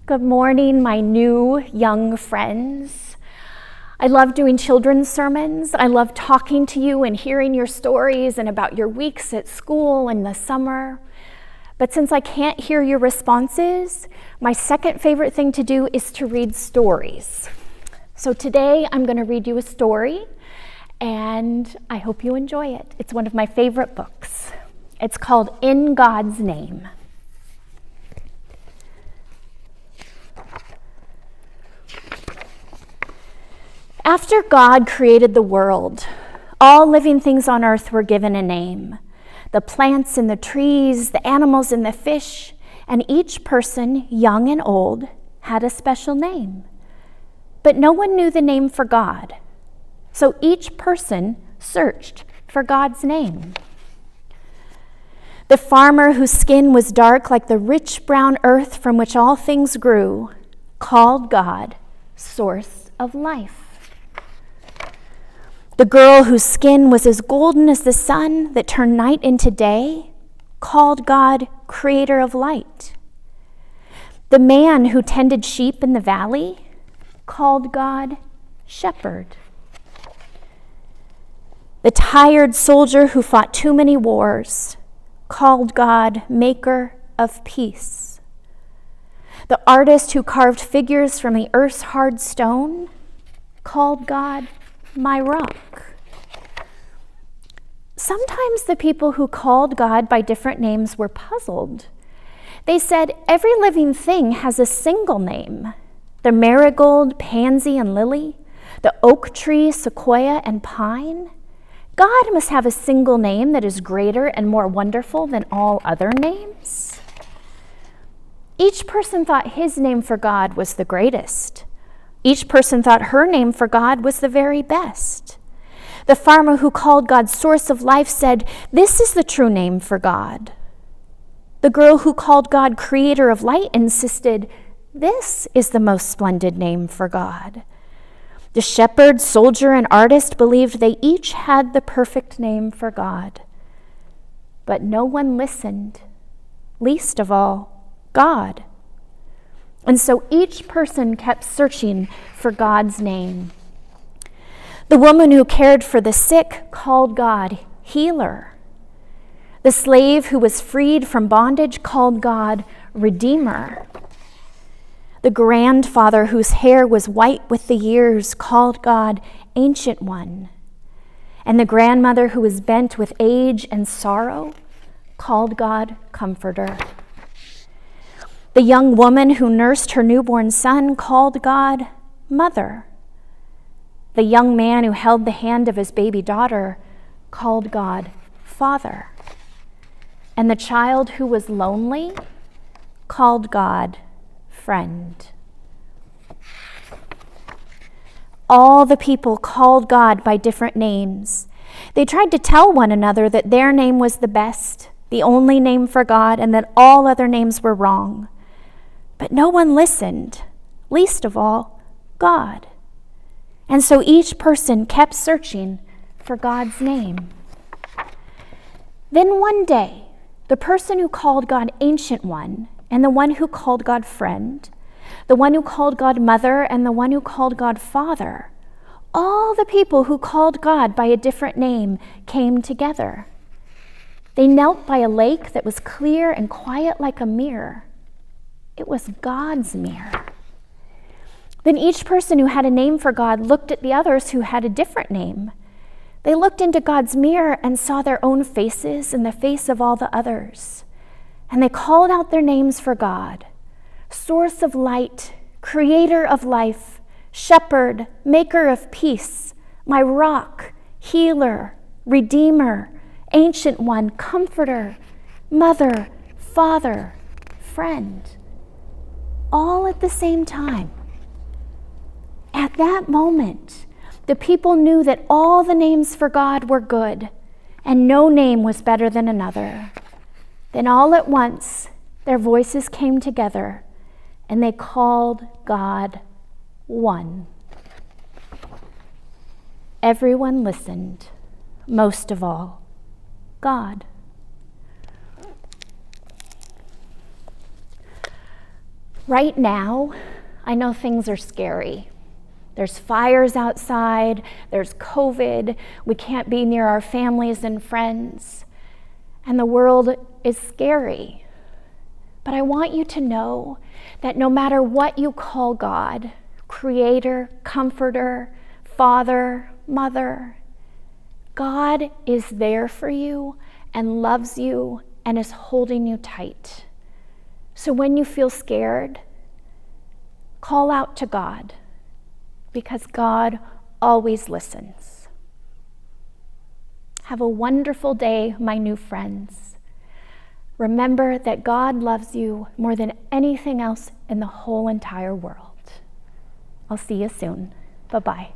Good morning, my new young friends. I love doing children's sermons. I love talking to you and hearing your stories and about your weeks at school in the summer. But since I can't hear your responses, my second favorite thing to do is to read stories. So today I'm going to read you a story, and I hope you enjoy it. It's one of my favorite books. It's called In God's Name. After God created the world, all living things on earth were given a name. The plants and the trees, the animals and the fish, and each person, young and old, had a special name. But no one knew the name for God. So each person searched for God's name. The farmer whose skin was dark like the rich brown earth from which all things grew, called God source of life. The girl whose skin was as golden as the sun that turned night into day, called God creator of light. The man who tended sheep in the valley, called God shepherd. The tired soldier who fought too many wars, called God maker of peace. The artist who carved figures from the earth's hard stone, called God my rock. Sometimes the people who called God by different names were puzzled. They said, every living thing has a single name. The marigold, pansy, and lily, the oak tree, sequoia, and pine. God must have a single name that is greater and more wonderful than all other names. Each person thought his name for God was the greatest. Each person thought her name for God was the very best. The farmer who called God source of life said, this is the true name for God. The girl who called God creator of light insisted, this is the most splendid name for God. The shepherd, soldier, and artist believed they each had the perfect name for God. But no one listened, least of all, God. And so each person kept searching for God's name. The woman who cared for the sick called God healer. The slave who was freed from bondage called God redeemer. The grandfather whose hair was white with the years called God ancient one. And the grandmother who was bent with age and sorrow called God comforter. The young woman who nursed her newborn son called God mother. The young man who held the hand of his baby daughter called God father. And the child who was lonely called God friend. All the people called God by different names. They tried to tell one another that their name was the best, the only name for God, and that all other names were wrong. But no one listened, least of all, God. And so each person kept searching for God's name. Then one day, the person who called God Ancient One, and the one who called God Friend, the one who called God Mother, and the one who called God Father, all the people who called God by a different name came together. They knelt by a lake that was clear and quiet like a mirror. It was God's mirror. Then each person who had a name for God looked at the others who had a different name. They looked into God's mirror and saw their own faces and the face of all the others. And they called out their names for God: source of light, creator of life, shepherd, maker of peace, my rock, healer, redeemer, ancient one, comforter, mother, father, friend. All at the same time. At that moment, the people knew that all the names for God were good, and no name was better than another. Then all at once, their voices came together, and they called God one. Everyone listened, most of all, God. Right now, I know things are scary. There's fires outside, there's COVID, we can't be near our families and friends, and the world is scary. But I want you to know that no matter what you call God, Creator, Comforter, Father, Mother, God is there for you and loves you and is holding you tight. So when you feel scared, call out to God, because God always listens. Have a wonderful day, my new friends. Remember that God loves you more than anything else in the whole entire world. I'll see you soon. Bye-bye.